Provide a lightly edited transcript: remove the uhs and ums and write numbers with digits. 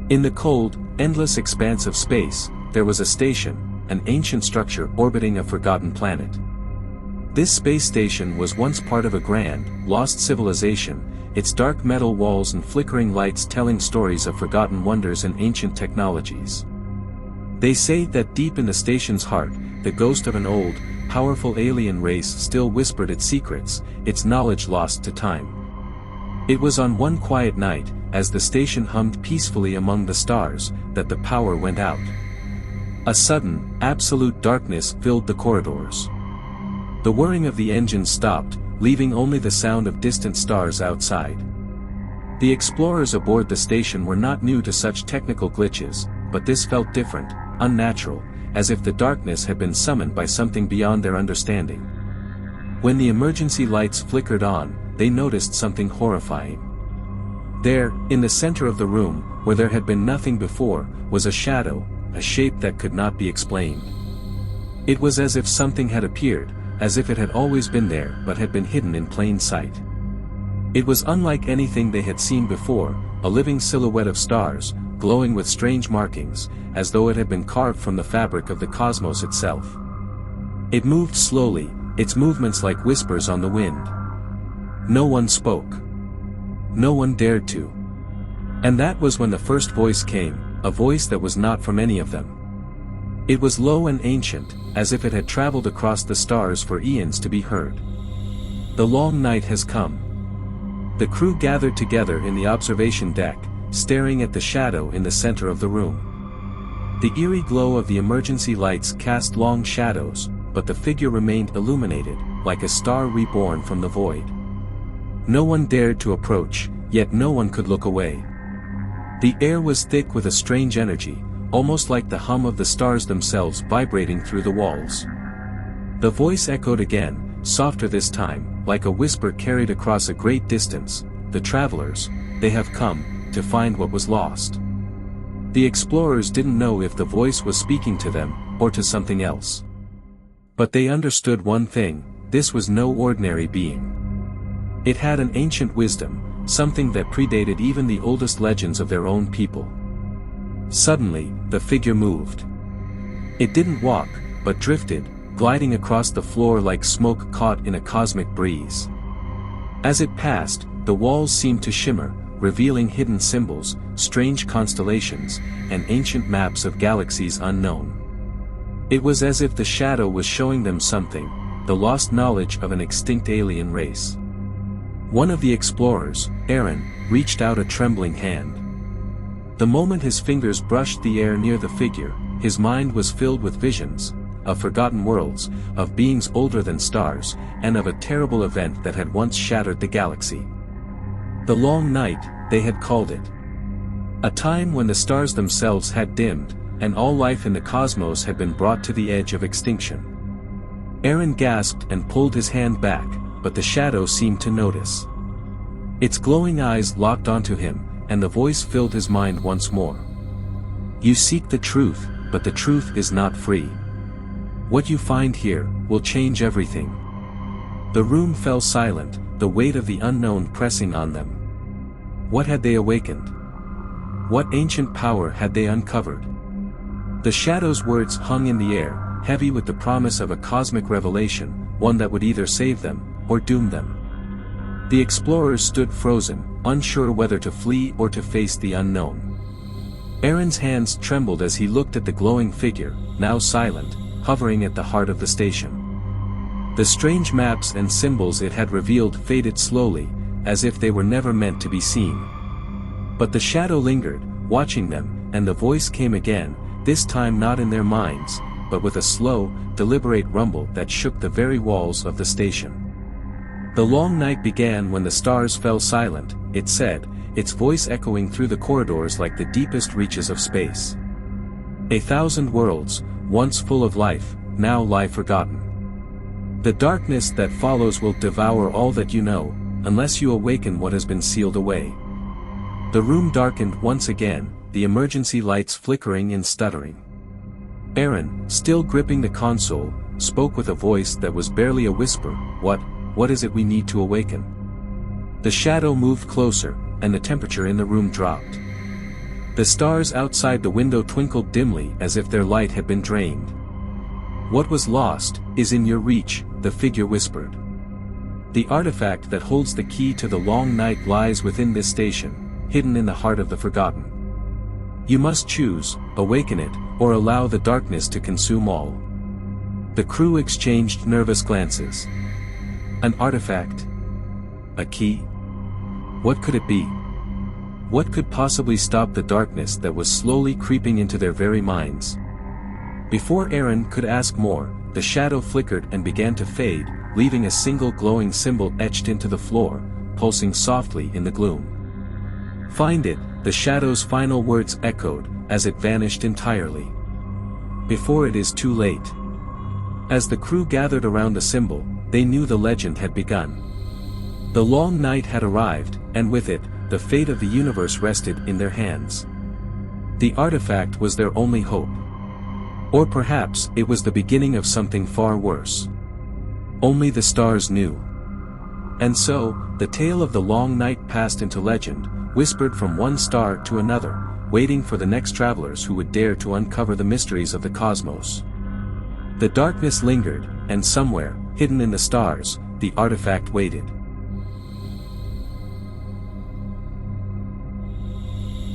In the cold, endless expanse of space, there was a station, an ancient structure orbiting a forgotten planet. This space station was once part of a grand, lost civilization, its dark metal walls and flickering lights telling stories of forgotten wonders and ancient technologies. They say that deep in the station's heart, the ghost of an old, powerful alien race still whispered its secrets, its knowledge lost to time. It was on one quiet night, as the station hummed peacefully among the stars, that the power went out. A sudden, absolute darkness filled the corridors. The whirring of the engines stopped, leaving only the sound of distant stars outside. The explorers aboard the station were not new to such technical glitches, but this felt different, unnatural, as if the darkness had been summoned by something beyond their understanding. When the emergency lights flickered on, they noticed something horrifying. There, in the center of the room, where there had been nothing before, was a shadow, a shape that could not be explained. It was as if something had appeared, as if it had always been there but had been hidden in plain sight. It was unlike anything they had seen before, a living silhouette of stars, glowing with strange markings, as though it had been carved from the fabric of the cosmos itself. It moved slowly, its movements like whispers on the wind. No one spoke. No one dared to. And that was when the first voice came, a voice that was not from any of them. It was low and ancient, as if it had traveled across the stars for eons to be heard. The long night has come. The crew gathered together in the observation deck, staring at the shadow in the center of the room. The eerie glow of the emergency lights cast long shadows, but the figure remained illuminated, like a star reborn from the void. No one dared to approach, yet no one could look away. The air was thick with a strange energy, almost like the hum of the stars themselves vibrating through the walls. The voice echoed again, softer this time, like a whisper carried across a great distance. The travelers, they have come, to find what was lost. The explorers didn't know if the voice was speaking to them, or to something else. But they understood one thing: this was no ordinary being. It had an ancient wisdom, something that predated even the oldest legends of their own people. Suddenly, the figure moved. It didn't walk, but drifted, gliding across the floor like smoke caught in a cosmic breeze. As it passed, the walls seemed to shimmer, revealing hidden symbols, strange constellations, and ancient maps of galaxies unknown. It was as if the shadow was showing them something, the lost knowledge of an extinct alien race. One of the explorers, Aaron, reached out a trembling hand. The moment his fingers brushed the air near the figure, his mind was filled with visions, of forgotten worlds, of beings older than stars, and of a terrible event that had once shattered the galaxy. The long night, they had called it. A time when the stars themselves had dimmed, and all life in the cosmos had been brought to the edge of extinction. Aaron gasped and pulled his hand back, but the shadow seemed to notice. Its glowing eyes locked onto him, and the voice filled his mind once more. You seek the truth, but the truth is not free. What you find here will change everything. The room fell silent, the weight of the unknown pressing on them. What had they awakened? What ancient power had they uncovered? The shadow's words hung in the air, heavy with the promise of a cosmic revelation, one that would either save them, or doom them. The explorers stood frozen, unsure whether to flee or to face the unknown. Aaron's hands trembled as he looked at the glowing figure, now silent, hovering at the heart of the station. The strange maps and symbols it had revealed faded slowly, as if they were never meant to be seen. But the shadow lingered, watching them, and the voice came again, this time not in their minds, but with a slow, deliberate rumble that shook the very walls of the station. The long night began when the stars fell silent, it said, its voice echoing through the corridors like the deepest reaches of space. 1,000 worlds, once full of life, now lie forgotten. The darkness that follows will devour all that you know, unless you awaken what has been sealed away. The room darkened once again, the emergency lights flickering and stuttering. Aaron, still gripping the console, spoke with a voice that was barely a whisper. What is it we need to awaken? The shadow moved closer, and the temperature in the room dropped. The stars outside the window twinkled dimly as if their light had been drained. "What was lost is in your reach," the figure whispered. "The artifact that holds the key to the long night lies within this station, hidden in the heart of the forgotten. You must choose, awaken it, or allow the darkness to consume all." The crew exchanged nervous glances. An artifact? A key? What could it be? What could possibly stop the darkness that was slowly creeping into their very minds? Before Aaron could ask more, the shadow flickered and began to fade, leaving a single glowing symbol etched into the floor, pulsing softly in the gloom. "Find it," the shadow's final words echoed, as it vanished entirely. "Before it is too late." As the crew gathered around the symbol, they knew the legend had begun. The long night had arrived, and with it, the fate of the universe rested in their hands. The artifact was their only hope. Or perhaps it was the beginning of something far worse. Only the stars knew. And so, the tale of the long night passed into legend, whispered from one star to another, waiting for the next travelers who would dare to uncover the mysteries of the cosmos. The darkness lingered, and somewhere, hidden in the stars, the artifact waited.